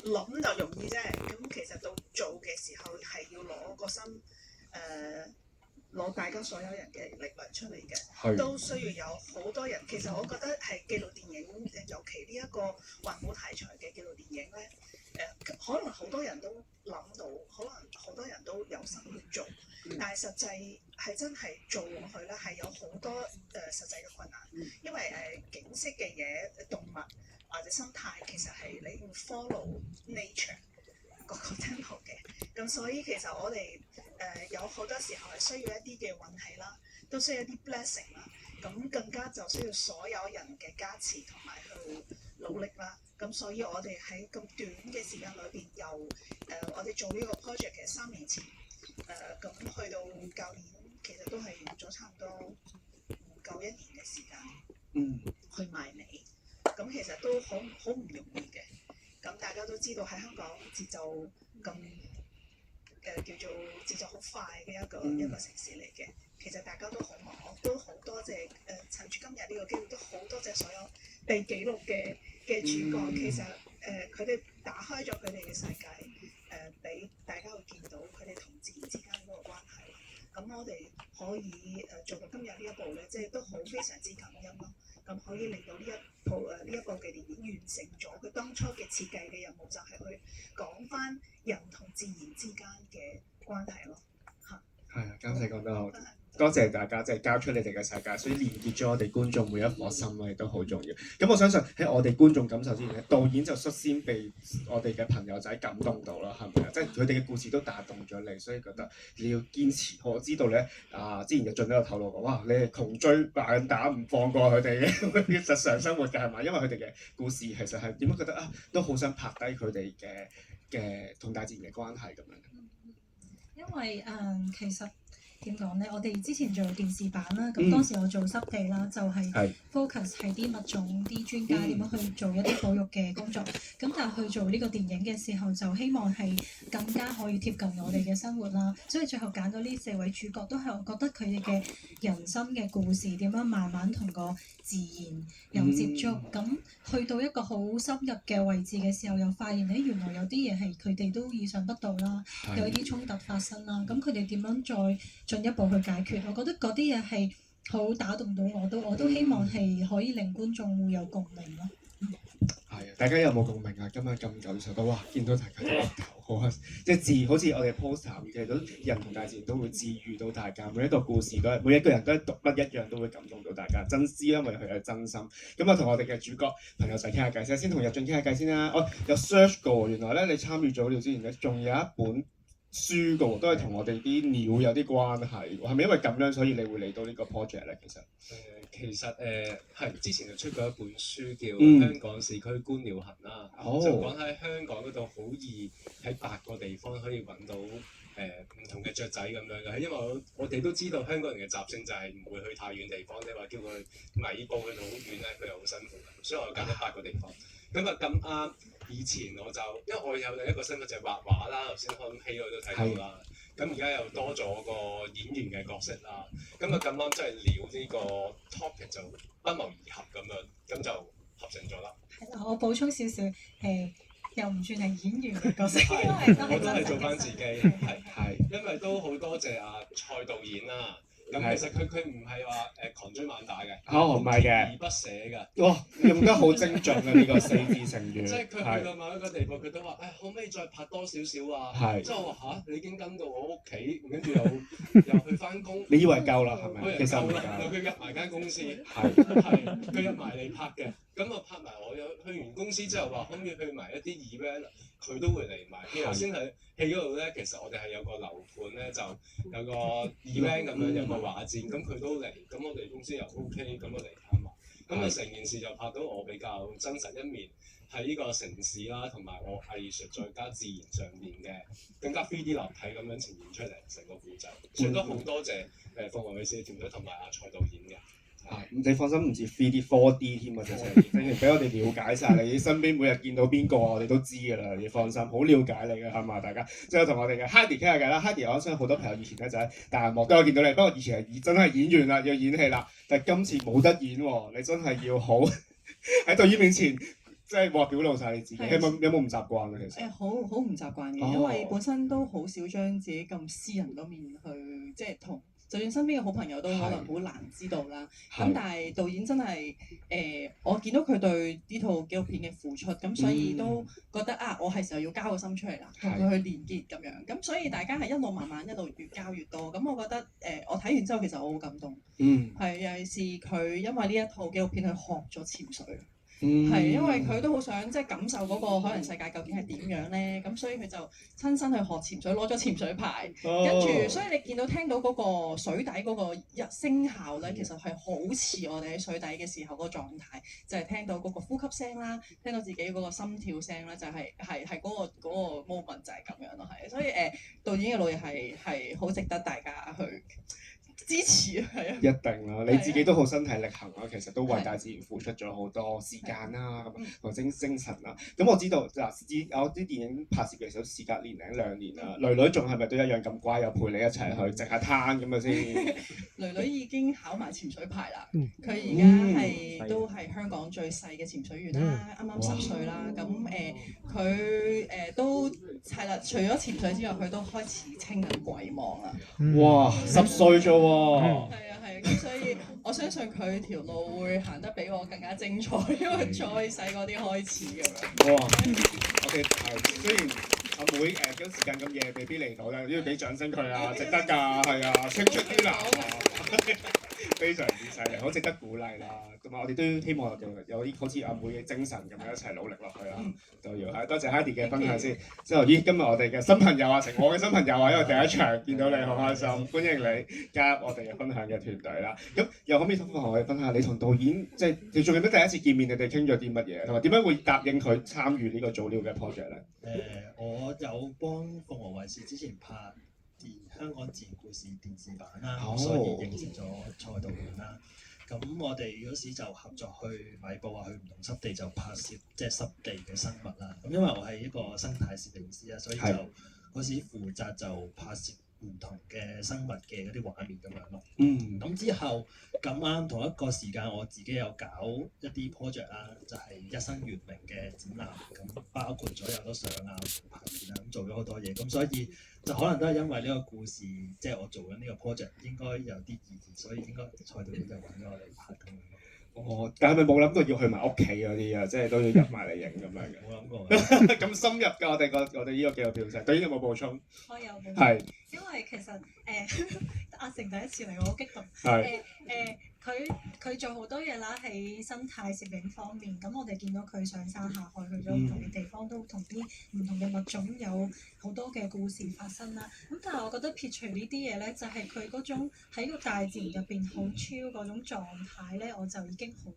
諗就容易啫，咁其實到做嘅時候係要攞個心攞大家所有人嘅力量出嚟嘅，都需要有好多人。其實我覺得係紀錄電影，尤其呢一個環保題材嘅紀錄電影咧，可能好多人都諗到，可能好多人都有心去做，但係實際係真係做落去咧，係有好多實際嘅困難，因為景色嘅嘢、動物或者生態，其實係你要 follow nature 個 tempo 嘅，咁所以其實我哋有好多時候係需要一啲嘅運氣啦，都需要一啲 blessing 啦，咁更加就需要所有人嘅加持同埋去努力啦。咁所以我哋喺咁短嘅時間裏邊，由我哋做呢個 project 其實3年前，咁去到舊年，其實都係用咗差唔多唔夠1年嘅時間，去埋尾。咁其實都好唔容易嘅。咁大家都知道喺香港節奏咁叫做節奏好快嘅一個城市嚟嘅。其實大家都好忙，我都好多謝趁住今日呢個機會，都好多謝所有被記錄嘅主角。其實佢哋打開咗佢哋嘅世界，俾大家會見到佢哋同自然之間嗰個關係。咁我哋可以做到今日呢一步咧，即係都好非常之感恩咯。咁可以令到呢一部嘅電影完成咗佢當初嘅設計嘅任務，就係去講翻人同自然之間嘅關係咯。嚇，係啊，監製講得好。多謝大家，即係交出你哋嘅世界，所以連結咗我哋觀眾每一顆心咧，亦都好重要。咁我相信喺我哋觀眾感受之前咧，導演就率先被我哋嘅朋友仔感動到啦，係咪啊？即係佢哋嘅故事都打動咗你，所以覺得你要堅持。我知道咧，之前日進都有透露過，哇！你係窮追猛打唔放過佢哋嘅日常生活㗎係嘛？因為佢哋嘅故事其實係點樣覺得都好想拍低佢哋嘅同大自然嘅關係咁樣。因為其實點講咧？我哋之前做電視版啦，咁當時我做濕地啦，就係 focus 係啲物種、啲專家點樣去做一啲保育嘅工作。咁但係去做呢個電影嘅時候，就希望係更加可以貼近我哋嘅生活啦。所以最後揀咗呢4位主角，都係我覺得佢哋嘅人生嘅故事點樣慢慢同個自然有接觸。咁去到一個好深入嘅位置嘅時候，又發現原來有啲嘢係佢哋都意想不到啦，有一啲衝突發生啦。咁佢哋點樣再進一步去解決？我覺得嗰啲嘢係好打動到我都希望係可以令觀眾會有共鳴咯。係啊，大家有冇共鳴啊？今日咁感受到，哇！見到大家都好即係好似我哋 poster 其實都人同大自然都會治愈到大家，每一個故事都係每一個人都係獨一樣，都會感動到大家。真知因為佢有真心。咁啊，同我哋嘅主角朋友仔傾下偈先，同日進傾下偈先啦。有 search 過，原來咧你參與咗料之前咧，仲有一本書嘅喎，都係同我哋啲鳥有啲關係喎，係咪因為咁樣所以你會嚟到呢個 project 咧？其實係之前就出過一本書叫《香港市區觀鳥行》啦，就講喺香港嗰度好易喺8個地方可以揾到唔同嘅雀仔咁樣嘅，因為我哋都知道香港人嘅習性就係唔會去太遠地方，你話叫佢米埔去到好遠咧，佢又好辛苦嘅，所以我揀咗8個地方。咁啊咁啱，以前我就因為我有另一個身份就係畫畫啦，頭先開戲我都睇到啦。咁而家又多咗個演員嘅角色啦。咁啊咁啱真係聊呢個 topic 就不謀而合咁樣，咁就合成咗啦。係啦，我補充少少又唔算係演員嘅角色，我都係做翻自己，係因為都好多謝蔡導演啦。咁其實佢唔係話狂追猛打嘅，唔係嘅，鍥而不捨嘅。哇，用得好精準啊！呢個4字成語，即係佢去到某一個地步，佢都話可唔可以再拍多少少啊？即係我話你已經跟到我屋企，跟住又去翻工。你以為夠啦係咪？其實唔夠。佢入埋間公司，係佢入埋嚟拍嘅。咁啊拍埋我去完公司之後話可唔可以去埋一啲 event，佢都會嚟埋。頭先喺戲嗰度咧，其實我哋係有個樓盤咧，就有個 event 咁樣，有個畫展，咁佢都嚟，咁我哋公司又 OK，咁我嚟探埋。咁啊成件事就拍到我比較真實一面，喺呢個城市啦，同埋我藝術再加自然上面嘅更加 3D 立體咁樣呈現出嚟成個故仔。所以都好多謝鳳凰衛視嘅團隊同埋蔡導演嘅。你放心，唔止 3D、4D 添啊！直情俾我哋了解晒你身邊每日見到邊個，我哋都知㗎啦。你放心，好了解你嘅係嘛？大家之後同我哋嘅 Hedy 傾下偈啦。Hedy 我相信好多朋友以前咧就喺大銀幕都有見到你，不過以前係真係演員啦，要演戲啦。但係今次冇得演喎，你真係要好喺導演面前即係話表露晒你自己，有冇唔習慣啊？其實好唔習慣嘅，因為本身都好少將自己咁私人嗰面去，即係同就算身邊嘅好朋友都可能好難知道啦。咁但係導演真係我見到佢對呢套紀錄片嘅付出，咁所以都覺得我係時候要交個心出嚟啦，同佢去連結咁樣。咁所以大家係一路慢慢一路越交越多。咁我覺得我睇完之後其實我好感動。係尤其是佢因為呢一套紀錄片去學咗潛水。係，因為佢都好想即係感受嗰個海洋世界究竟係點樣咧，咁所以佢就親身去學潛水，攞咗潛水牌，跟住所以你見到聽到嗰個水底嗰個聲效咧，其實係好似我哋喺水底嘅時候嗰個狀態，就係聽到嗰個呼吸聲啦，聽到自己嗰個心跳聲啦，就係嗰個 moment 就係咁樣咯，係，所以導演嘅努力係好值得大家去支持啊，係啊，一定啦！你自己都好身體力行啦，其實都為大自然付出咗好多時間啦，咁同精神啦。咁我知道有啲電影拍攝嘅時候，時隔1年2年啦，囡囡仲係咪都一樣咁乖，又陪你一齊去整下攤咁啊先？囡囡已經考埋潛水牌啦，佢而家都係香港最細嘅潛水員啦，啱啱10歲啦。咁佢都係啦，除咗潛水之外，佢都開始清緊鬼網啦。哇！10歲啫喎〜係啊，咁所以我相信佢條路會行得比我更加精彩，因為再細嗰啲開始咁樣。哇！OK，雖然阿妹幾多時間咁夜未必嚟到咧，都要俾掌聲佢啊，值得㗎，係啊，青出於藍啊，非常之犀利，好值得鼓勵啦。咁啊，我哋都希望有啲好似阿妹嘅精神咁樣一齊努力落去啦，都要係多謝 Heidi 嘅分享先。之後今日我哋嘅新朋友啊，成我嘅新朋友啊，因為第一場見到你好開心，歡迎你加入我哋嘅分享嘅團隊啦。咁又可唔可以同我哋分享下你同導演即係你仲記得第一次見面你哋傾咗啲乜嘢，同埋點解會答應佢參與呢個早鳥嘅 project 咧？我有幫鳳凰衛視之前拍香港自然故事電視版啦，所以認識咗蔡導演啦。咁我哋嗰時就合作去米埔啊，去唔同濕地就拍攝即係濕地嘅生物啦。咁因為我係一個生態攝影師啊，所以就嗰時負責就拍攝唔同嘅生物嘅嗰啲畫面咁樣咯。咁之後咁啱同一個時間，我自己有搞一啲 project 啦，就係一生月明嘅展覽，咁包括咗有得相啊、拍片啊，咁做咗好多嘢。咁所以就可能都係因為呢個故事，即係我做緊呢個 project 應該有啲意義，所以應該蔡導演就揾咗我嚟拍咁樣。但係咪冇諗過要去埋屋企嗰啲啊？即係都要入埋嚟影咁樣嘅。冇諗過。咁深入㗎，我哋呢個紀錄片，導演有冇補充？我有補充。係。因為其實阿成第一次嚟，我好激動。係。佢做好多嘢啦，喺生態攝影方面。咁我哋見到佢上山下海，去咗唔同嘅地方，都同啲唔同嘅物種有好多嘅故事發生啦。咁但係我覺得撇除呢啲嘢咧，就係佢嗰種喺個大自然入邊好超嗰種狀態咧，我就已經好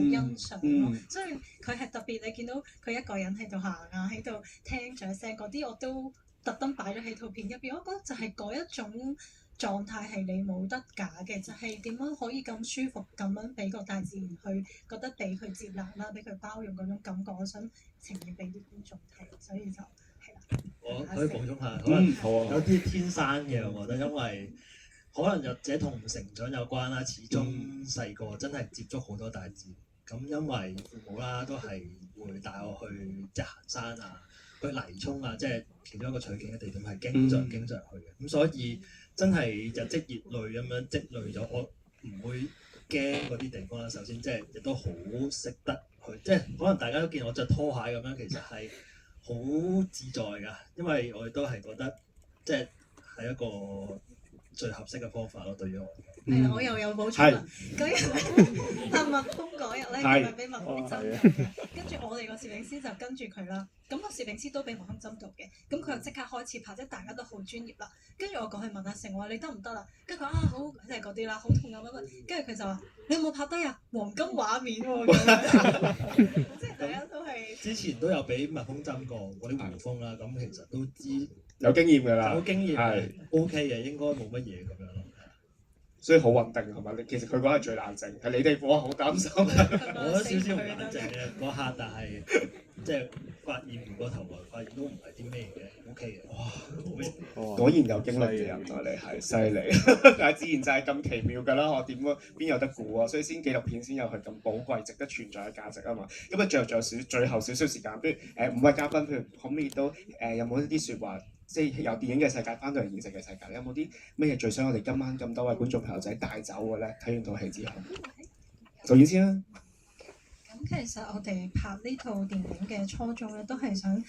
欣賞咯。所以佢係特別，你見到佢一個人喺度行啊，喺度聽掌聲嗰啲，我都特登擺咗喺套片入邊。我覺得就係嗰一種狀態係你冇得假嘅，就係點樣可以咁舒服咁樣俾個大自然去覺得俾佢接納啦，俾佢包容嗰種感覺，我想呈現俾啲觀眾睇，所以就係啦。我可以補充下，可能有啲天生嘅，我覺得，因為可能或者同成長有關啦。始終細個真係接觸好多大自然，咁因為父母啦都係會帶我去即係行山啊，去泥涌啊，即係其中一個取景嘅地點係經常去嘅，咁所以真係日積月累咁樣積累咗，我唔會驚嗰啲地方啦。首先即係亦都好識得去，即係可能大家都見我着拖鞋咁樣，其實係好自在㗎，因為我哋都係覺得即係係一個最合適嘅方法咯，對於我。係啊，我又有補充啦。嗰日咧，阿蜜蜂嗰日咧，佢咪俾蜜蜂針毒嘅，跟住我哋個攝影師就跟住佢啦。咁個攝影師都俾蜜蜂針毒嘅，咁佢就即刻開始拍，即係大家都好專業啦。跟住我過去問阿成，我話你得唔得啦？跟住佢好，即係嗰啲啦，好痛啊乜乜。跟住佢就話：你有冇拍低啊？黃金畫面喎咁樣。即係大家都係。之前都有俾蜜蜂針過嗰啲胡蜂啦，咁其實都知有經驗㗎啦，有經驗係 OK 嘅，應該冇乜嘢咁樣咯。所以好穩定係咪？其實佢嗰係最冷靜，係你哋我好擔心。我有少少唔冷靜嘅嗰刻，但係即係發現回過頭來發現都唔係啲咩嘅 ，OK 嘅。哇！果然有經歷嘅人啊，你係犀利，但係自然就係咁奇妙㗎啦，我點邊有得估啊？所以先紀錄片先有佢咁寶貴、值得存在嘅價值啊嘛。咁啊，仲有最後少少時間，不如5位嘉賓，譬如可唔可以都有冇一啲説話，即係由電影嘅世界翻到嚟現實嘅世界，有冇啲咩嘢最想我哋今晚咁多位觀眾朋友仔帶走嘅咧？睇完套戲之後，導演先啦。咁其實我哋拍呢套電影嘅初衷咧，都係想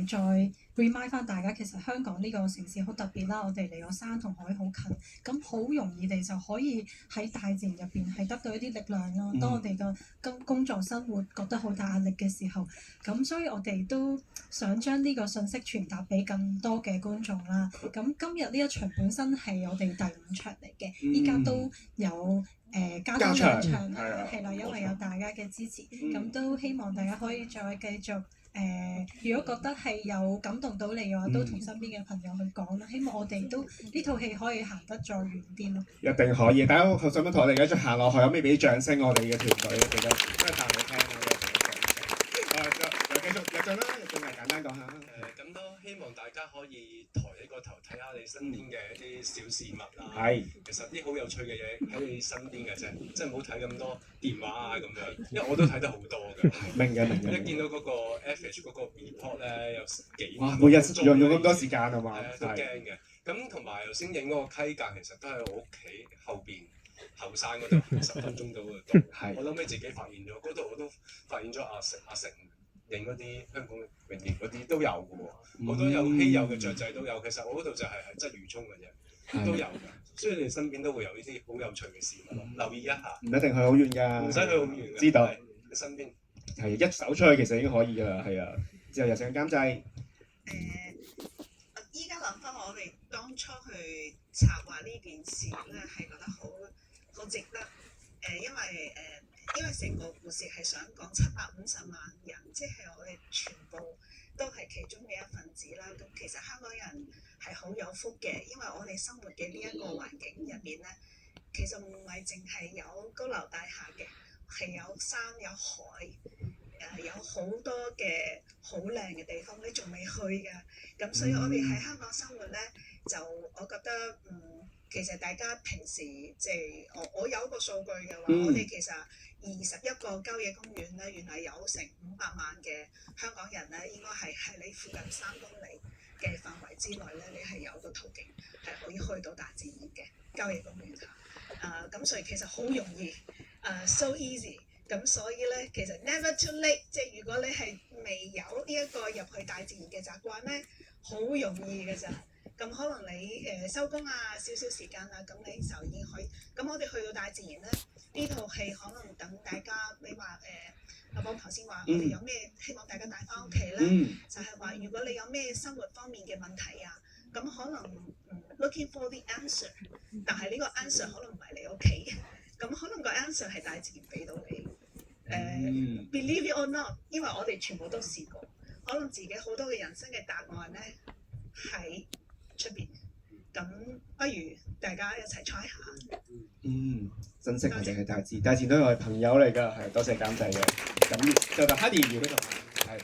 再 remind 翻大家，其實香港呢個城市好特別啦。我哋離個山同海好近，咁好容易地就可以喺大自然入邊係得到一啲力量咯。當我哋嘅工作生活覺得好大壓力嘅時候，咁所以我哋都想將呢個信息傳達俾更多嘅觀眾啦。咁今日呢一場本身係我哋第5場嚟嘅，依家都有加多2場啦，係啦，因為有大家嘅支持，咁都希望大家可以再繼續如果覺得係有感動到你嘅話，都同身邊嘅朋友去講啦。希望我哋都呢套戲可以行得再遠啲咯。一定可以，大家想唔想同我哋繼續行落去？可唔可以俾啲掌聲我哋嘅團隊？記得真係太好聽啦！又繼續入進啦，入進嚟簡單講下。咁都希望大家可以抬起個頭睇下你身邊嘅一啲小事物啊。係。其實啲好有趣嘅嘢喺你身邊嘅啫，即係唔好睇咁多電話啊咁樣，因為我都睇得好多㗎。明嘅。一見到嗰個 FH 嗰個 report 咧，有幾哇！每日用咁多時間啊嘛，都驚嘅。咁同埋頭先影嗰個溪澗，其實都係我屋企後邊後山嗰度10分鐘到嘅度。我諗起自己發現咗，嗰度我都發現咗阿成影嗰啲香港榮業嗰啲都有嘅喎，好多有稀有嘅雀仔都有。其實我嗰度就係鰂魚涌嘅啫，都有㗎。所以你身邊都會有呢啲好有趣嘅事物，留意一下。唔一定去好遠㗎，唔使去好遠㗎，知道你身邊係一手出去其實已經可以㗎啦，係啊。之後又請監製。依家諗翻我哋當初去策劃呢件事咧，係覺得好值得。因為成個故事係想講750萬人，即係我哋全部都係其中嘅一份子啦。咁其實香港人係好有福嘅，因為我哋生活嘅呢一個環境入面咧，其實唔係淨係有高樓大廈嘅，係有山有海，有好多嘅好靚嘅地方，你仲未去㗎。咁所以我哋喺香港生活咧，就我覺得其實大家平時即係我有一個數據嘅話，我哋其實21個郊野公園咧，原來有成500萬嘅香港人咧，應該係喺你附近3公里嘅範圍之內咧，你係有個途徑係可以去到大自然嘅郊野公園嚇。咁所以其實好容易，so easy。咁所以咧，其實 never too late， 即係如果你係未有呢一個入去大自然嘅習慣咧，好容易嘅咋。咁可能你收工啊，少少時間啊，咁你就已經可以。咁我哋去到大自然咧，呢套戲可能等大家，你話阿寶頭先話我哋有咩希望大家帶翻屋企咧，就係話如果你有咩生活方面嘅問題啊，咁可能looking for the answer， 但係呢個 answer 可能唔係你屋企，咁可能個 answer 係大自然俾到你。Believe it or not， 因為我哋全部都試過，可能自己好多嘅人生嘅答案咧喺出邊，咁不如大家一齊 try 下。珍惜我哋嘅大自然，大自然都係我哋朋友嚟㗎，係多謝監製嘅。咁就Hadi要呢度係。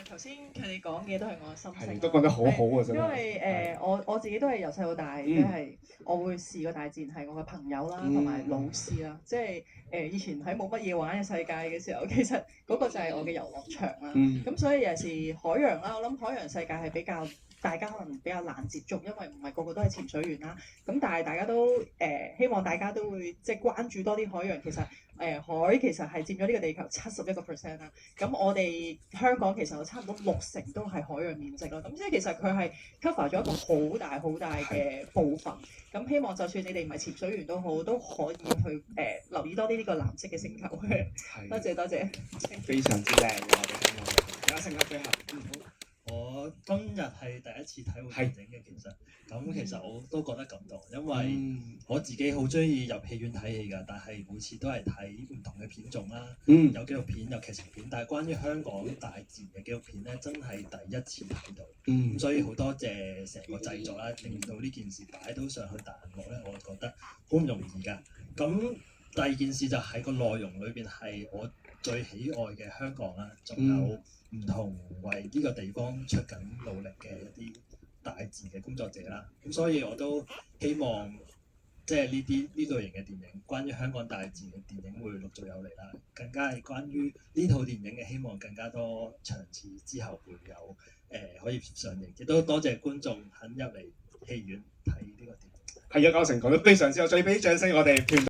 頭先佢哋講嘅都係我嘅心聲，都講得好好啊！真係。因為我自己都係由細到大，即係我會視個大自然係我嘅朋友啦，同埋老師啦。即係以前喺冇乜嘢玩嘅世界嘅時候，其實嗰個就係我嘅遊樂場啦。咁所以尤其是海洋啦，我諗海洋世界係比較大家可能比較難接觸，因為唔係個個都係潛水員啦。咁但係大家都希望大家都會即係關注多啲海洋。其實海其實係佔咗呢個地球71% 啦。咁我哋香港其實有差唔多60%都係海洋面積咯。咁即係其實佢係 cover 咗一個好大好大嘅部分。咁希望就算你哋唔係潛水員都好，都可以去留意多啲呢個藍色嘅星球。多謝多謝。非常之靚嘅我哋香港嘅。而家剩翻最後。我今日係第一次睇部電影嘅，其實我都覺得感動，因為我自己好中意入戲院睇戲㗎，但係每次都係睇唔同嘅片種啦，有紀錄片有劇情片，但係關於香港大自然嘅紀錄片咧，真係第一次睇到，咁所以好多謝成個製作啦，令到呢件事擺到上去大銀幕咧，我覺得好唔容易㗎。咁第二件事就係個內容裏邊係我最喜愛嘅香港啦，仲有唔同為呢個地方出緊努力嘅一啲大自嘅工作者啦。咁所以我都希望即係呢類型嘅電影，關於香港大自嘅電影會陸續有嚟啦。更加係關於呢套電影嘅，希望更加多場次之後會有可以上映。亦都多謝觀眾肯入嚟戲院睇呢個電影。係啊，嘉誠講得非常之好，再俾啲掌聲我哋團隊。